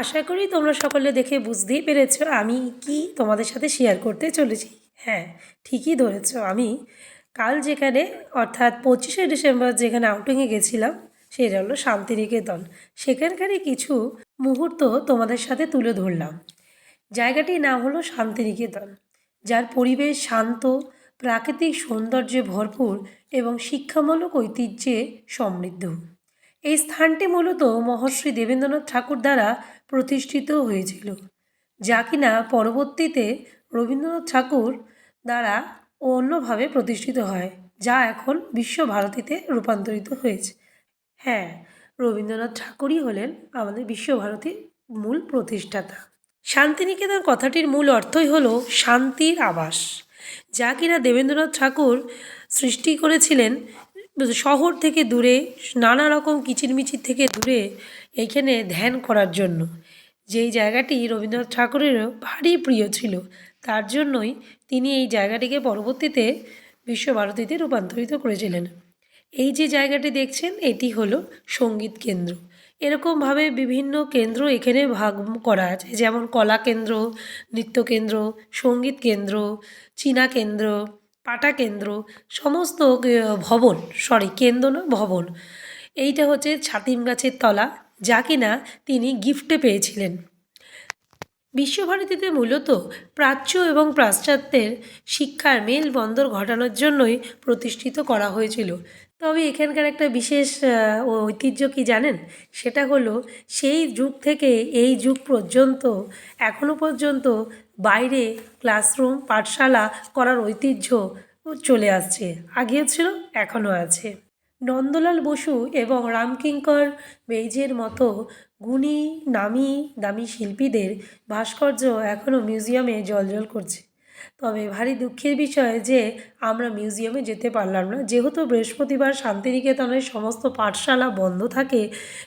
আশা করি তোমরা সকলে দেখে বুঝতেই পেরেছো আমি কি তোমাদের সাথে শেয়ার করতে চলেছি। হ্যাঁ, ঠিকই ধরেছো। আমি কাল যেখানে অর্থাৎ 25শে ডিসেম্বর যেখানে আউটিংয়ে গেছিলাম সেটা হলো শান্তিনিকেতন। সেখানকারই কিছু মুহূর্ত তোমাদের সাথে তুলে ধরলাম। জায়গাটির নাম হলো শান্তিনিকেতন, যার পরিবেশ শান্ত, প্রাকৃতিক সৌন্দর্যে ভরপুর এবং শিক্ষামূলক ঐতিহ্যে সমৃদ্ধ। এই স্থানটি মূলত মহর্ষি দেবেন্দ্রনাথ ঠাকুর দ্বারা প্রতিষ্ঠিত হয়েছিল, যা কিনা পরবর্তীতে রবীন্দ্রনাথ ঠাকুর দ্বারা অন্যভাবে প্রতিষ্ঠিত হয়, যা এখন বিশ্বভারতীতে রূপান্তরিত হয়েছে। হ্যাঁ, রবীন্দ্রনাথ ঠাকুরই হলেন আমাদের বিশ্বভারতীর মূল প্রতিষ্ঠাতা। শান্তিনিকেতন কথাটির মূল অর্থই হলো শান্তির আবাস, যা কিনা দেবেন্দ্রনাথ ঠাকুর সৃষ্টি করেছিলেন শহর থেকে দূরে, নানা রকম কিচিরমিচির থেকে দূরে এইখানে ধ্যান করার জন্য। যেই জায়গাটি রবীন্দ্রনাথ ঠাকুরেরও ভারী প্রিয় ছিল, তার জন্যই তিনি এই জায়গাটিকে পরবর্তীতে বিশ্বভারতীতে রূপান্তরিত করেছিলেন। এই যে জায়গাটি দেখছেন এটি হলো সঙ্গীত কেন্দ্র। এরকমভাবে বিভিন্ন কেন্দ্র এখানে ভাগ করা আছে, যেমন কলা কেন্দ্র, নৃত্য কেন্দ্র, সঙ্গীত কেন্দ্র, চীনা কেন্দ্র, পাটা কেন্দ্র, সমস্ত ভবন, কেন্দ্র না ভবন। এইটা হচ্ছে ছাতিম গাছের তলা, যা কিনা তিনি গিফটে পেয়েছিলেন। বিশ্বভারতীতে মূলত প্রাচ্য এবং পাশ্চাত্যের শিক্ষার মেলবন্দর ঘটানোর জন্যই প্রতিষ্ঠিত করা হয়েছিল। তবে এখানকার একটা বিশেষ ঐতিহ্য কি জানেন? সেটা হলো সেই যুগ থেকে এই যুগ পর্যন্ত এখনও পর্যন্ত বাইরে ক্লাসরুম পাঠশালা করার ঐতিহ্য চলে আসছে। আগেও ছিল, এখনও আছে। নন্দলাল বসু এবং রামকিঙ্কর বেইজের মতো গুণী নামি দামি শিল্পীদের ভাস্কর্য এখনও মিউজিয়ামে জ্বলজ্বল করছে। তবে ভারী দুঃখের বিষয় যে আমরা মিউজিয়ামে যেতে পারলাম না, যেহেতু বৃহস্পতিবার শান্তিনিকেতনের সমস্ত পাঠশালা বন্ধ থাকে,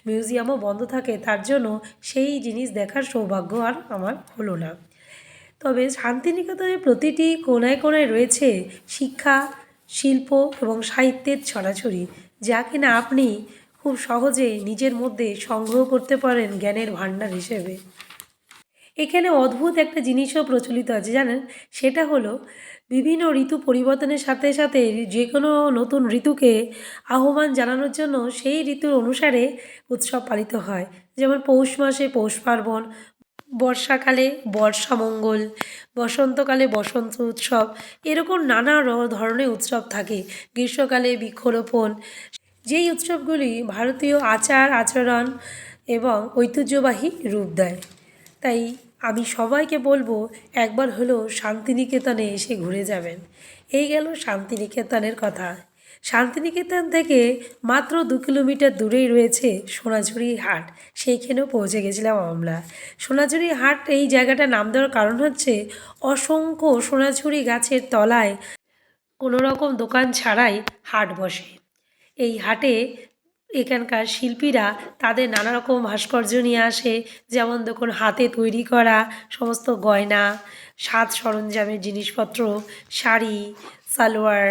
মিউজিয়ামও বন্ধ থাকে, তার জন্য সেই জিনিস দেখার সৌভাগ্য আর আমার হলো না। তবে শান্তিনিকেতনের প্রতিটি কোণায় কোণায় রয়েছে শিক্ষা, শিল্প এবং সাহিত্যের ছড়াছড়ি, যা কিনা আপনি খুব সহজে নিজের মধ্যে সংগ্রহ করতে পারেন জ্ঞানের ভাণ্ডার হিসেবে। এখানে অদ্ভুত একটা জিনিসও প্রচলিত আছে জানেন, সেটা হলো বিভিন্ন ঋতু পরিবর্তনের সাথে সাথে যে কোনো নতুন ঋতুকে আহ্বান জানানোর জন্য সেই ঋতুর অনুসারে উৎসব পালিত হয়। যেমন পৌষ মাসে পৌষ পার্বণ, বর্ষাকালে বর্ষামঙ্গল, বসন্তকালে বসন্ত উৎসব, এরকম নানা ধরনের উৎসব থাকে। গ্রীষ্মকালে বৃক্ষরোপণ। যেই উৎসবগুলি ভারতীয় আচার আচরণ এবং ঐতিহ্যবাহী রূপ দেয়। তাই আমি সবাইকে বলবো একবার হলেও শান্তিনিকেতনে এসে ঘুরে যাবেন। এই গেল শান্তিনিকেতনের কথা। শান্তিনিকেতন থেকে মাত্র 2 কিলোমিটার দূরেই রয়েছে সোনাঝুরি হাট, সেইখানেও পৌঁছে গেছিলাম আমরা। সোনাঝুরি হাট এই জায়গাটার নাম দেওয়ার কারণ হচ্ছে অসংখ্য সোনাঝুরি গাছের তলায় কোনো রকম দোকান ছাড়াই হাট বসে। এই হাটে এখানকার শিল্পীরা তাদের নানা রকম ভাস্কর্য নিয়ে আসে, যেমন দেখুন হাতে তৈরি করা সমস্ত গয়না, সাজ সরঞ্জামের জিনিসপত্র, শাড়ি, সালোয়ার,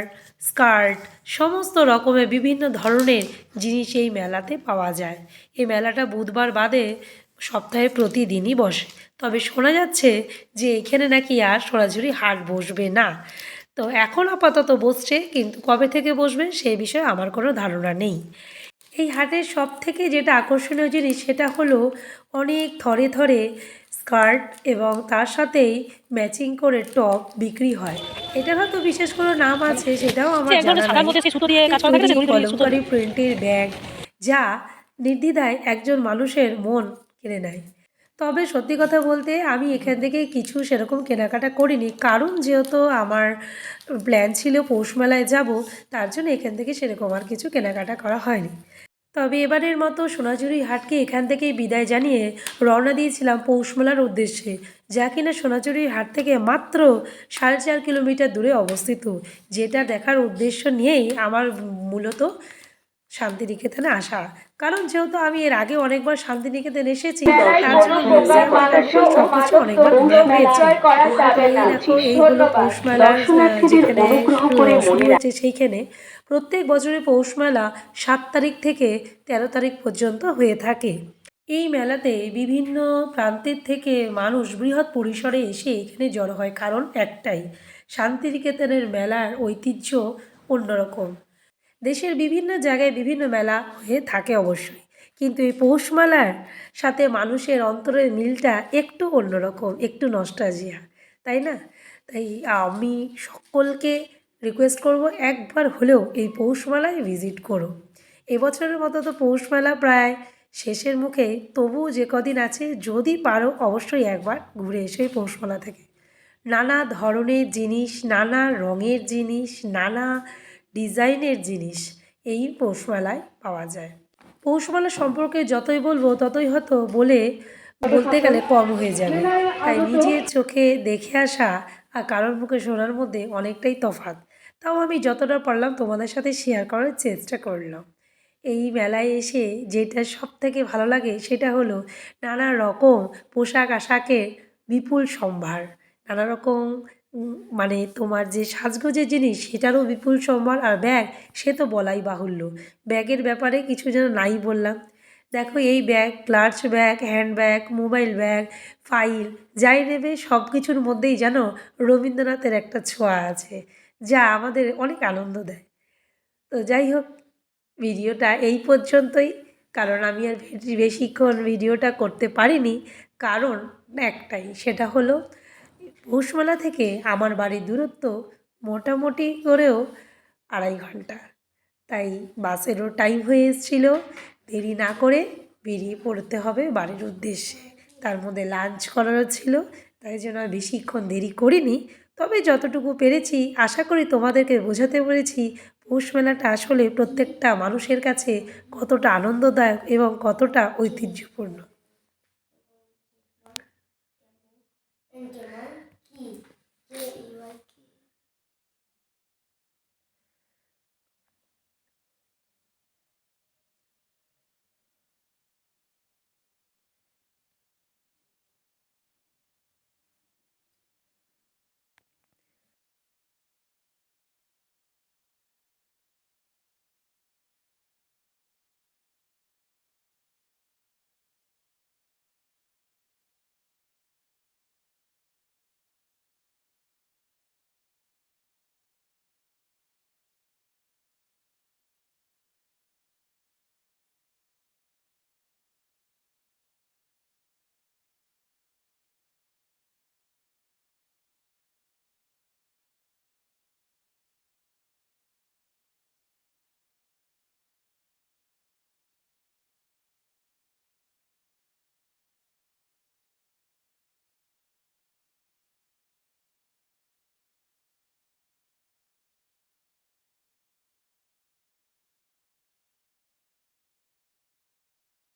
স্কার্ট, সমস্ত রকমের বিভিন্ন ধরনের জিনিস এই মেলাতে পাওয়া যায়। এই মেলাটা বুধবার বাদে সপ্তাহে প্রতিদিনই বসে। তবে শোনা যাচ্ছে যে এখানে নাকি আর সরাসরি হাট বসবে না। তো এখন আপাতত বসছে, কিন্তু কবে থেকে বসবে সেই বিষয়ে আমার কোনো ধারণা নেই। এই হাটের সবথেকে যেটা আকর্ষণীয় জিনিস সেটা হলো অনেক থরে থরে স্কার্ট এবং তার সাথেই ম্যাচিং করে টপ বিক্রি হয়। এটার হয়তো বিশেষ কোনো নাম আছে, সেটাও আমার জানা নাই। কলমকারি প্রিন্টের ব্যাগ, যা নির্দ্বিধায় একজন মানুষের মন কেড়ে নেয়। তবে সত্যি কথা বলতে আমি এখান থেকে কিছু সেরকম কেনাকাটা করিনি, কারণ যেহেতু আমার প্ল্যান ছিল পৌষ মেলায় যাব, তার জন্য এখান থেকে সেরকম আর কিছু কেনাকাটা করা হয়নি। তবে এবারের মতো সোনাঝুরি হাটকে এখান থেকেই বিদায় জানিয়ে রওনা দিয়েছিলাম পৌষ মেলার উদ্দেশ্যে, যা কিনা সোনাঝুরি হাট থেকে মাত্র 4.5 কিলোমিটার দূরে অবস্থিত। যেটা দেখার উদ্দেশ্য নিয়েই আমার মূলত শান্তিনিকেতনে আসা। কারণ যেহেতু আমি এর আগে অনেকবার শান্তিনিকেতন এসেছি, তার জন্য মিউজিয়াম সবকিছু অনেকবার ঘুরে পেয়েছি। তো এই দেখো, এই হলো পৌষ মেলার যেখানে শুরু হয়েছে সেইখানে। প্রত্যেক বছরে পৌষ মেলা 7 তারিখ থেকে 13 তারিখ পর্যন্ত হয়ে থাকে। এই মেলাতে বিভিন্ন প্রান্তের থেকে মানুষ বৃহৎ পরিসরে এসে এখানে জড়ো হয়, কারণ একটাই, শান্তিনিকেতনের মেলার ঐতিহ্য অন্যরকম। দেশের বিভিন্ন জায়গায় বিভিন্ন মেলা হয়ে থাকে অবশ্যই, কিন্তু এই পৌষ মেলার সাথে মানুষের অন্তরের মিলটা একটু অন্যরকম, একটু নস্টালজিয়া, তাই না? তাই আমি সকলকে রিকোয়েস্ট করব একবার হলেও এই পৌষ মেলায় ভিজিট করো। এবছরের মতো তো পৌষ মেলা প্রায় শেষের মুখে, তবুও যে কদিন আছে যদি পারো অবশ্যই একবার ঘুরে এসো এই পৌষ মেলা থেকে। নানা ধরনের জিনিস, নানা রঙের জিনিস, নানা ডিজাইনের জিনিস এই পৌষমেলায় পাওয়া যায়। পৌষমেলা সম্পর্কে যতই বলবো ততই হয়তো বলতে গেলে কম হয়ে যাবে। তাই নিজের চোখে দেখে আসা আর কারোর মুখে শোনার মধ্যে অনেকটাই তফাৎ। তাও আমি যতটা পারলাম তোমাদের সাথে শেয়ার করার চেষ্টা করলাম। এই মেলায় এসে যেটা সবথেকে ভালো লাগে সেটা হলো নানা রকম পোশাক আশাকের বিপুল সম্ভার। নানা রকম মানে তোমার যে সাজগোজের জিনিস সেটারও বিপুল সম্ভার, আর ব্যাগ সে তো বলাই বাহুল্য। ব্যাগের ব্যাপারে কিছু যেন নাই বললাম। দেখো এই bag, clutch bag, hand bag, mobile bag, file, যাই নেবে সব কিছুর মধ্যেই যেন রবীন্দ্রনাথের একটা ছোঁয়া আছে, যা আমাদের অনেক আনন্দ দেয়। তো যাই হোক, ভিডিওটা এই পর্যন্তই, কারণ আমি আর বেশিক্ষণ ভিডিওটা করতে পারিনি, কারণ একটাই, সেটা হলো পৌষমেলা থেকে আমার বাড়ির দূরত্ব মোটামুটি করেও 2.5 ঘন্টা। তাই বাসেরও টাইম হয়ে এসেছিল, দেরি না করে বেরিয়ে পড়তে হবে বাড়ির উদ্দেশ্যে। তার মধ্যে লাঞ্চ করারও ছিল, তাই জন্য আর বেশিক্ষণ দেরি করিনি। তবে যতটুকু পেরেছি আশা করি তোমাদেরকে বোঝাতে পেরেছি পৌষ মেলাটা আসলে প্রত্যেকটা মানুষের কাছে কতটা আনন্দদায়ক এবং কতটা ঐতিহ্যপূর্ণ।